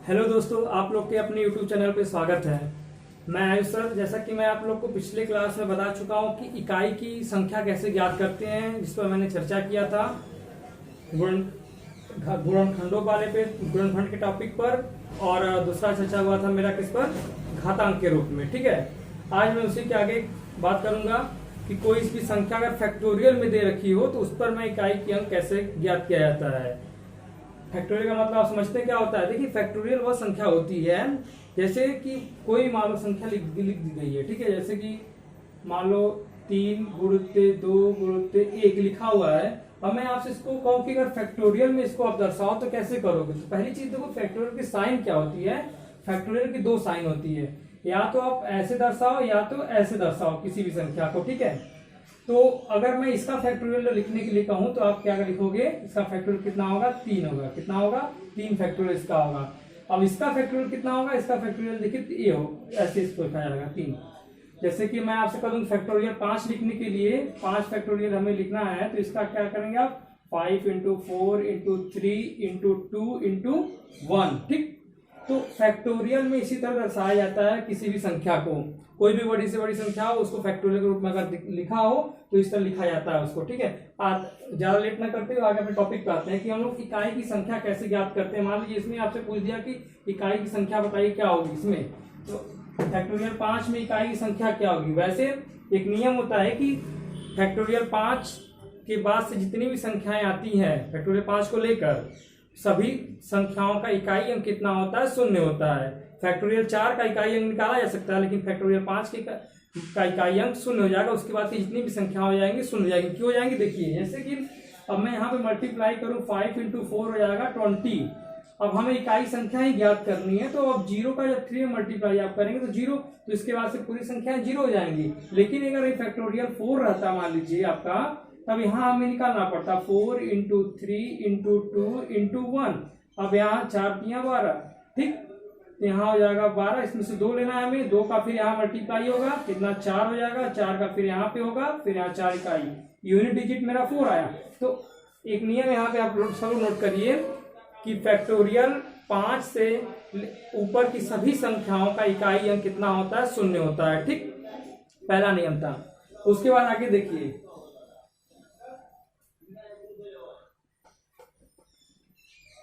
Hello दोस्तों, आप लोग के अपने YouTube चैनल पे स्वागत है। मैं आयुष सर। जैसा कि मैं आप लोग को पिछले क्लास में बता चुका हूं कि इकाई की संख्या कैसे ज्ञात करते हैं, जिस पर मैंने चर्चा किया था गुणन गुणनखंडों वाले पे, गुणनखंड के टॉपिक पर। और दूसरा चर्चा हुआ था मेरा किस पर, घातांक के रूप में। ठीक है, आज मैं उसी के आगे बात करूंगा कि कोई भी संख्या अगर फैक्टोरियल में दे रखी हो तो उस पर मैं इकाई की अंक कैसे ज्ञात किया जाता है। फैक्टोरियल का मतलब आप समझते हैं क्या होता है। देखिए, फैक्टोरियल वह संख्या होती है जैसे कि कोई मान लो संख्या लिख दी गई है। ठीक है, जैसे कि मान लो 3 गुणित्ते 2 गुणित्ते 1 लिखा हुआ है। अब मैं आपसे इसको कहूं कि अगर फैक्टोरियल में इसको आप दर्शाओ तो कैसे करोगे। तो पहली चीज देखो, फैक्टोरियल की साइन क्या होती है। फैक्टोरियल की दो साइन होती है, या तो आप ऐसे दर्शाओ या तो ऐसे दर्शाओ किसी भी संख्या को। ठीक है, तो अगर मैं इसका फैक्टोरियल लिखने के लिए कहूं तो आप क्या लिखोगे, इसका फैक्टोरियल कितना होगा, 3 होगा। कितना होगा, 3 फैक्टोरियल इसका होगा। अब इसका फैक्टोरियल कितना होगा, इसका फैक्टोरियल देखिए ये हो, ऐसे इसको लिखा जाएगा 3। जैसे कि मैं आपसे कहूँ फैक्टोरियल 5 लिखने के लिए, 5 फैक्टोरियल हमें लिखना है तो इसका क्या करेंगे आप, 5 इंटू 4 इंटू 3 इंटू 2 इंटू 1। ठीक, तो फैक्टोरियल में इसी तरह दर्शाया जाता है किसी भी संख्या को। कोई भी बड़ी से बड़ी संख्या हो उसको फैक्टोरियल के रूप में अगर लिखा हो तो इस तरह लिखा जाता है उसको। ठीक है, ज्यादा लेट ना करते हुए आगे अपने टॉपिक पे आते हैं कि हम लोग इकाई की संख्या कैसे ज्ञात करते हैं। मान लीजिए इसमें आपसे पूछ दिया कि इकाई की संख्या बताइए क्या होगी इसमें, तो फैक्टोरियल 5 में इकाई की संख्या क्या होगी। वैसे एक नियम होता है कि फैक्टोरियल 5 के बाद से जितनी भी संख्याएं आती हैं फैक्टोरियल 5 को लेकर, सभी संख्याओं का इकाई अंक कितना होता है, 0 होता है। फैक्टोरियल 4 का इकाई अंक निकाला जा सकता है, लेकिन फैक्टोरियल 5 का इकाई अंक 0 हो जाएगा। उसके बाद जितनी भी संख्या हो जाएंगी 0 हो जाएंगी। क्यों हो जाएंगी, देखिए जैसे कि अब मैं यहाँ पे मल्टीप्लाई करूँ, 5 इंटू 4 हो जाएगा 20। अब हमें इकाई संख्या ही ज्ञात करनी है, तो अब 0 का जब 3 में मल्टीप्लाई आप करेंगे तो 0, तो इसके बाद से पूरी संख्या 0 हो जाएंगी। लेकिन अगर ये फैक्टोरियल 4 रहता मान लीजिए आपका, तब यहाँ हमें निकालना पड़ता 4 इंटू 3 इंटू 2 इंटू 1। अब यहाँ 4 3 12। ठीक, यहाँ हो जाएगा 12, इसमें से 2 लेना है हमें, 2 का फिर यहाँ मल्टीप्लाई होगा कितना, 4 हो जाएगा, 4 का फिर यहाँ पे होगा, फिर यहाँ 4 इकाई, यूनिट डिजिट मेरा 4 आया। तो एक नियम यहाँ पे आप सब नोट करिए कि फैक्टोरियल 5 से ऊपर की सभी संख्याओं का इकाई अंक कितना होता है, 0 होता है। ठीक, पहला नियम था। उसके बाद आगे देखिए,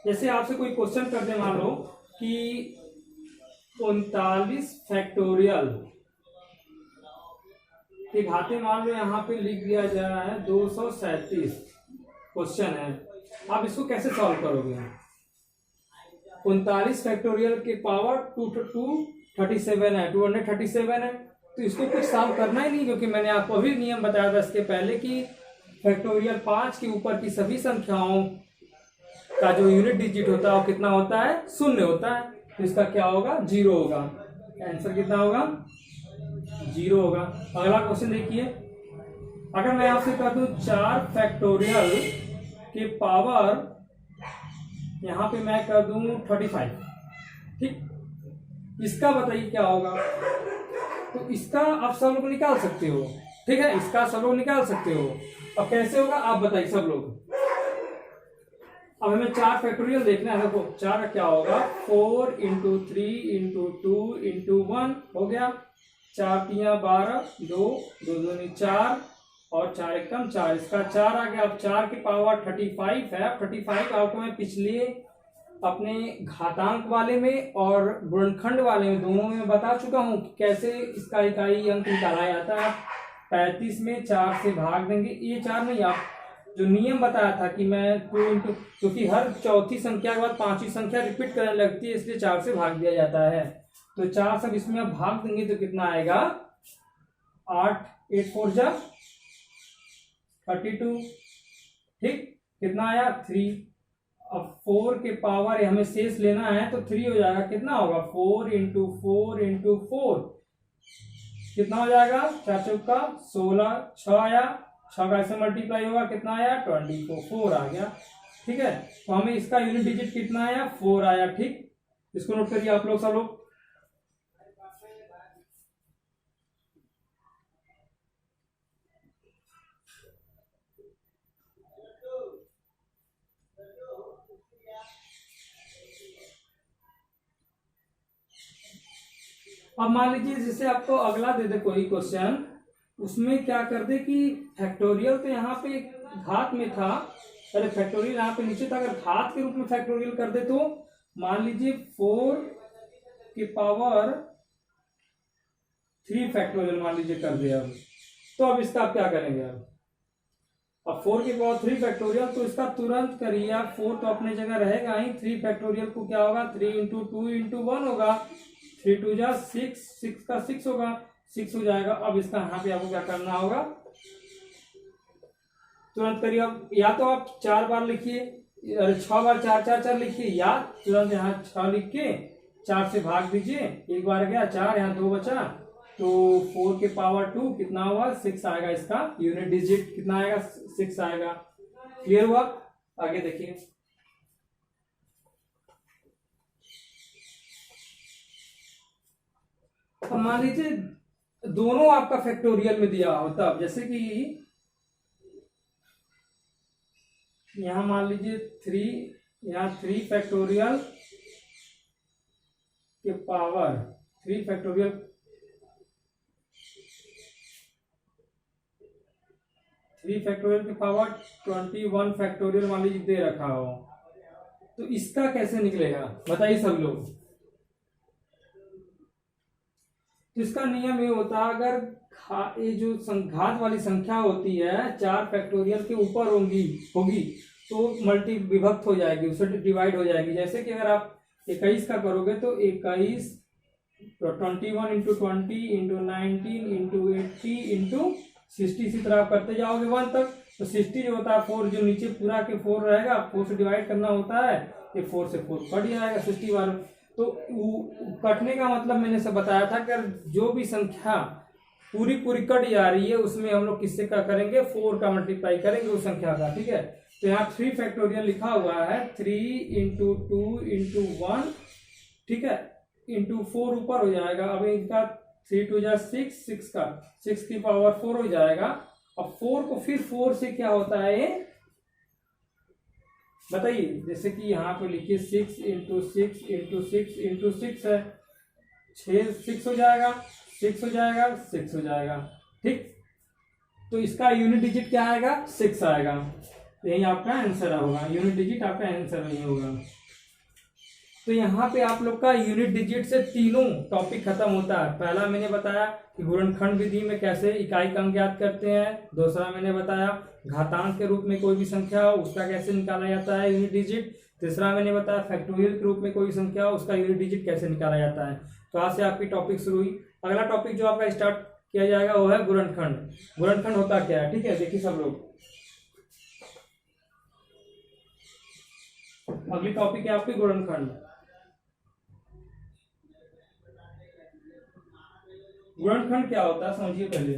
जैसे आपसे कोई क्वेश्चन कर दे, मान लो कि 39 फैक्टोरियल के घाते मान लो यहाँ पे लिख दिया जा रहा है 237। क्वेश्चन है, आप इसको कैसे सॉल्व करोगे। 39 फैक्टोरियल के पावर 237 है, 237 है, तो इसको कुछ सॉल्व करना ही नहीं, क्योंकि मैंने आपको अभी नियम बताया था इसके पहले कि फैक्टोरियल 5 के ऊपर की सभी संख्याओं का जो यूनिट डिजिट होता है वो कितना होता है, 0 होता है। तो इसका क्या होगा, 0 होगा। आंसर कितना होगा, 0 होगा। अगला क्वेश्चन देखिए, अगर मैं आपसे कह दूं 4 फैक्टोरियल के पावर यहां पे मैं कर दूं 35। ठीक, इसका बताइए क्या होगा। तो इसका आप सब लोग निकाल सकते हो। ठीक है, इसका सब लोग निकाल सकते हो। अब कैसे होगा आप बताइए सब लोग। अब हमें 4 फैक्टोरियल देखना है। देखो 4 का क्या होगा, 4 इंटू 3 इंटू 2 इंटू 1 हो गया, 4 3 12, 2 2 2 4 और 4 एकम 4, इसका 4 आ गया। अब 4 की पावर 35 है। 35 आपको मैं पिछले अपने घातांक वाले में और गुणनखंड वाले में दोनों में बता चुका हूं कि कैसे इसका इकाई अंक निकाला जाता है। 35 में 4 से भाग देंगे, ये 4 नहीं, आप जो नियम बताया था कि मैं 2 इंटू, क्योंकि हर चौथी संख्या के बाद पांचवी संख्या रिपीट करने लगती है, इसलिए 4 से भाग दिया जाता है। तो 4 सब इसमें आप भाग देंगे तो कितना आएगा, 8 8 4 जा 32। ठीक, कितना आया, 3। अब 4 के पावर हमें शेष लेना है तो 3 हो जाएगा। कितना होगा, 4 इंटू 4 इंटू 4 कितना हो जाएगा, 4 चौका 16, 6 आया, 6 का ऐसे मल्टीप्लाई होगा कितना आया, 24, 4 आ गया। ठीक है, तो हमें इसका यूनिट डिजिट कितना आया, 4 आया। ठीक, इसको नोट करिए आप लोग सब लोग। अब मान लीजिए जैसे आपको अगला दे दे कोई क्वेश्चन, उसमें क्या कर दे कि फैक्टोरियल तो यहाँ पे घात में था, अरे फैक्टोरियल यहाँ पे नीचे था, अगर घात के रूप में फैक्टोरियल कर दे तो मान लीजिए 4 की पावर 3 फैक्टोरियल मान लीजिए कर दिया। तो अब इसका आप क्या करेंगे? अब 4 की पावर 3 फैक्टोरियल, तो इसका तुरंत करिए आप। 4 तो अपने जगह रहेगा ही, 3 फैक्टोरियल को क्या होगा, 3 इंटू 2 इंटू 1 होगा, 3 2 जा 6, 6 का 6 होगा, 6 हो जाएगा। अब इसका यहाँ पे आपको क्या करना होगा, तुरंत करिए। अब या तो आप 4 बार लिखिए, 6 बार 4 4 4 लिखिए, या तुरंत यहाँ 6 लिख के 4 से भाग दीजिए, एक बार गया 4, यहाँ 2 बचा, तो 4 के पावर 2 कितना हुआ, 6 आएगा। इसका यूनिट डिजिट कितना आएगा, 6 आएगा। क्लियर हुआ? आगे देखिए, अब मान लीजिए दोनों आपका फैक्टोरियल में दिया हो, तब जैसे कि यहां मान लीजिए 3, यहाँ 3 फैक्टोरियल के पावर 3 फैक्टोरियल 3 फैक्टोरियल की पावर 21 फैक्टोरियल मान लीजिए दे रखा हो, तो इसका कैसे निकलेगा बताइए सब लोग। तो इसका नियम ये होता है, अगर ये जो घात वाली संख्या होती है 4 फैक्टोरियल के ऊपर होगी तो मल्टी विभक्त हो जाएगी, उससे डिवाइड हो जाएगी। जैसे कि अगर आप 21 का करोगे तो 21 तो 21 इंटू 20 इंटू 19 इंटू 80 इंटू 60, इसी तरह आप करते जाओगे 1 तक। तो 60 जो होता है 4 जो नीचे पूरा के 4 रहेगा, 4 से डिवाइड करना होता है, ये 4 से 4 कट जाएगा 60 बार। तो कटने का मतलब मैंने सब बताया था कि जो भी संख्या पूरी कट जा रही है उसमें हम लोग किससे क्या करेंगे, 4 का मल्टीप्लाई करेंगे उस संख्या का। ठीक है, तो यहाँ 3 फैक्टोरियल लिखा हुआ है, 3 इंटू 2 इंटू 1, ठीक है, इंटू 4 ऊपर हो जाएगा। अब इनका 3 2 जा 6, 6 का 6 की पावर 4 हो जाएगा। अब 4 को फिर 4 से क्या होता है ये बताइए, जैसे कि यहाँ पे लिखिए 6 इंटू 6 इंटू 6 इंटू 6 है, 6 हो जाएगा, 6 हो जाएगा, 6 हो जाएगा। ठीक, तो इसका यूनिट डिजिट क्या आएगा, 6 आएगा। यही आपका आंसर होगा, यूनिट डिजिट आपका आंसर नहीं होगा। तो यहाँ पे आप लोग का यूनिट डिजिट से तीनों टॉपिक खत्म होता है। पहला मैंने बताया कि गुणनखंड विधि में कैसे इकाई का अंक ज्ञात करते हैं। दूसरा मैंने बताया घातांक के रूप में कोई भी संख्या हो उसका कैसे निकाला जाता है यूनिट डिजिट। तीसरा मैंने बताया फैक्टोरियल के रूप में कोई संख्या हो उसका यूनिट डिजिट कैसे निकाला जाता है। तो आज से आपकी टॉपिक शुरू हुई। अगला टॉपिक जो आपका स्टार्ट किया जाएगा वो है गुणनखंड। गुणनखंड होता क्या है, ठीक है, देखिए सब लोग। अगली टॉपिक है आपकी गुणनखंड। गुणनखंड क्या होता है समझिए पहले।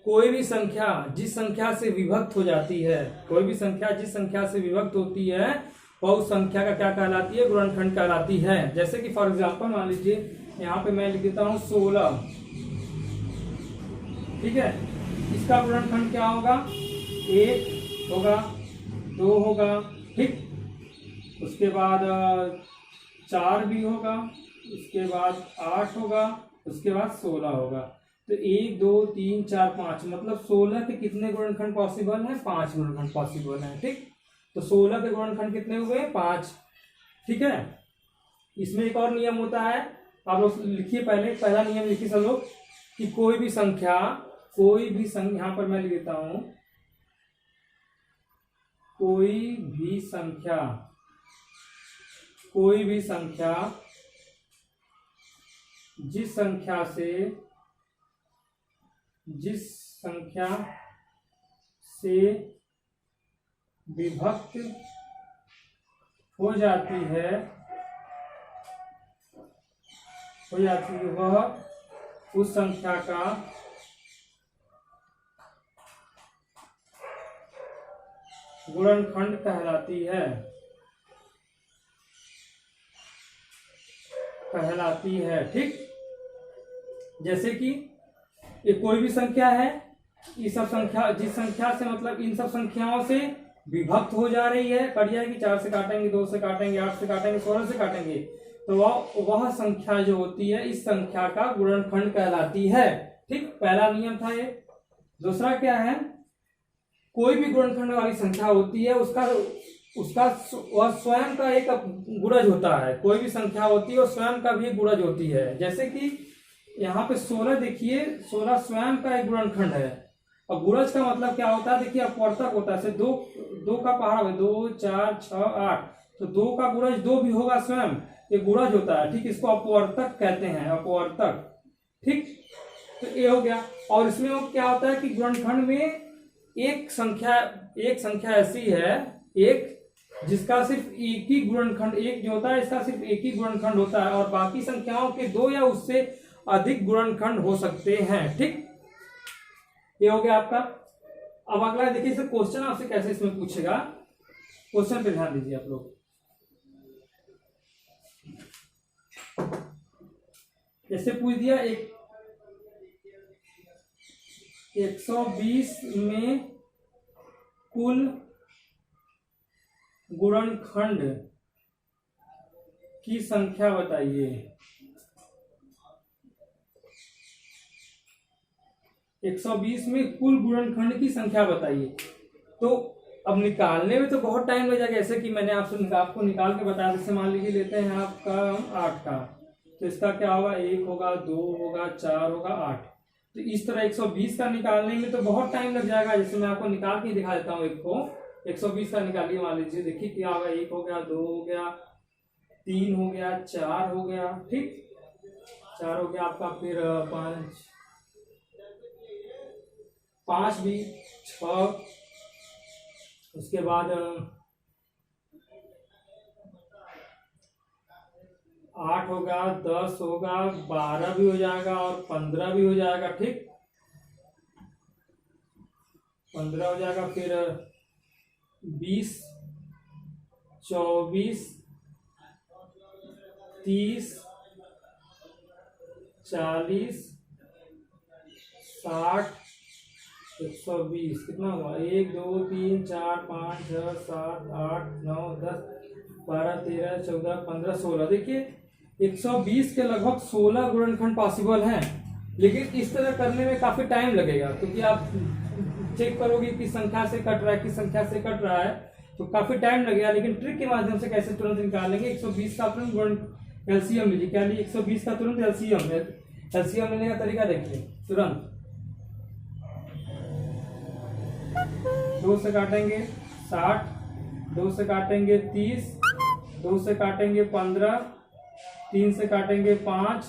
कोई भी संख्या जिस संख्या से विभक्त हो जाती है, कोई भी संख्या जिस संख्या से विभक्त होती है वह उस संख्या का क्या कहलाती है, गुणनखंड कहलाती है। जैसे कि फॉर एग्जांपल मान लीजिए यहाँ पे मैं लिख देता हूँ 16, ठीक है, इसका गुणनखंड क्या होगा, 1 होगा, 2 होगा, ठीक, उसके बाद 4 भी होगा, उसके बाद 8 होगा, उसके बाद 16 होगा। तो 1 2 3 4 5 मतलब 16 के कितने गुणनखंड पॉसिबल है, 5 गुणनखंड पॉसिबल है। ठीक, तो 16 के गुणनखंड कितने हुए, 5। ठीक है, इसमें एक और नियम होता है, आप लोग लिखिए पहले, पहला नियम लिखिए सब लोग कि कोई भी संख्या यहाँ पर मैं लिख देता हूं, कोई भी संख्या जिस संख्या से विभक्त हो जाती है वह उस संख्या का गुणनखंड कहलाती है। ठीक, जैसे कि ये कोई भी संख्या है, ये सब संख्या जिस संख्या से मतलब इन सब संख्याओं से विभक्त हो जा रही है, कट जाएगी, 4 से काटेंगे, 2 से काटेंगे, 8 से काटेंगे, 16 से काटेंगे, तो वह संख्या जो होती है इस संख्या का गुणनखंड कहलाती है। ठीक, पहला नियम था ये। दूसरा क्या है, कोई भी गुणनखंड वाली संख्या होती है उसका वह स्वयं का एक गुणज होता है। कोई भी संख्या होती है वो स्वयं का भी गुणज होती है। जैसे कि यहाँ पे 16 देखिए, 16 स्वयं का एक गुणनखंड है। और गुणज का मतलब क्या होता है, देखिए अपवर्तक होता है। दो का पहाड़ा है, 2 4 6 8, तो 2 का गुणज 2 भी होगा, स्वयं ये गुणज होता है। ठीक, इसको अपवर्तक कहते हैं, अपवर्तक। ठीक, तो ये हो गया। और इसमें वो क्या होता है कि गुणनखंड में एक संख्या ऐसी है, एक जिसका सिर्फ एक ही गुणनखंड, एक जो होता है इसका सिर्फ एक ही गुणनखंड होता है, और बाकी संख्याओं के 2 या उससे अधिक गुणनखंड हो सकते हैं। ठीक, ये हो गया आपका। अब अगला देखिए, इसे क्वेश्चन आपसे कैसे इसमें पूछेगा, क्वेश्चन पे ध्यान दीजिए आप लोग। जैसे पूछ दिया 120 में कुल गुणनखंड की संख्या बताइए। 120 में कुल गुणनखंड की संख्या बताइए। तो अब निकालने में तो बहुत टाइम लग जाएगा। ऐसे कि मैंने आपको निकाल के बताया, जैसे मान लीजिए लेते हैं आपका 8 का, तो इसका क्या होगा, 1 होगा, 2 होगा, 4 होगा, 8। तो इस तरह 120 का निकालने में तो बहुत टाइम लग जाएगा। जैसे मैं आपको निकाल के दिखा देता हूँ। एक को 120 का निकालिए, मान लीजिए, देखिए क्या होगा, 1 हो गया, 2 हो गया, 3 हो गया, 4 हो गया। ठीक, 4 हो गया आपका, फिर 5 भी, 6, उसके बाद 8 होगा, 10 होगा, 12 भी हो जाएगा और 15 भी हो जाएगा। ठीक, 15 हो जाएगा, फिर 20, 24, 30, 40, 60, 120, कितना हुआ, 1 2 3 4 5 6 7 8 9 10 12 13 14 15 16। देखिए 120 के लगभग 16 गुणनखंड पॉसिबल हैं, लेकिन इस तरह करने में काफी टाइम लगेगा, क्योंकि आप चेक करोगे कि संख्या से कट रहा है, किस संख्या से कट रहा है, तो काफी टाइम लगेगा। लेकिन ट्रिक के माध्यम से कैसे तुरंत निकालेंगे, 120 का तुरंत गुण एलसीएम लीजिए। क्या लीजिए, 120 का तुरंत एलसीएम लेने का तरीका देखिए। तुरंत 2 से काटेंगे 60, 2 से काटेंगे 30, 2 से काटेंगे 15, 3 से काटेंगे 5,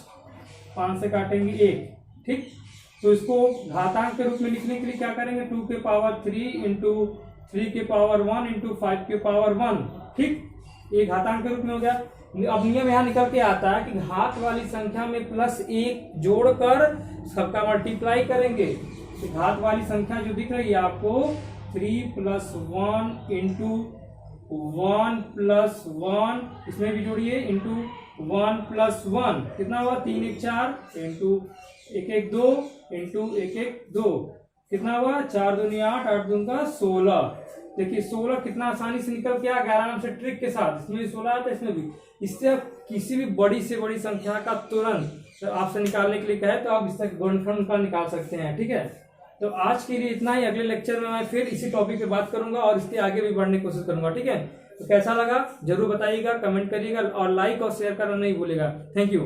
5 से काटेंगे 1। ठीक, तो इसको घातांक के रूप में लिखने के लिए क्या करेंगे, 2 के पावर 3 इंटू 3 के पावर 1 इंटू 5 के पावर 1। ठीक, ये घातांक के रूप में हो गया। अब नियम यहाँ निकल के आता है कि घात वाली संख्या में +1 जोड़कर सबका मल्टीप्लाई करेंगे। तो घात वाली संख्या जो दिख रही है आपको, 3 + 1 इंटू 1 + 1, इसमें भी जोड़िए, इंटू 1 + 1, कितना हुआ, 3 1 4 इंटू 1 1 2 इंटू 1 1 2, कितना हुआ, 4 दूनी 8, 8 दूनी का 16। देखिए 16 कितना आसानी से निकल के आ गया, आराम से ट्रिक के साथ। इसमें 16 आता है, इसमें भी। इससे आप किसी भी बड़ी से बड़ी संख्या का तुरंत आपसे निकालने के लिए कहे तो आप इसका गुणनखंड का निकाल सकते हैं। ठीक है, तो आज के लिए इतना ही। अगले लेक्चर में मैं फिर इसी टॉपिक पे बात करूंगा और इसके आगे भी बढ़ने की कोशिश करूंगा। ठीक है, तो कैसा लगा जरूर बताइएगा, कमेंट करिएगा और लाइक और शेयर करना नहीं भूलिएगा। Thank you.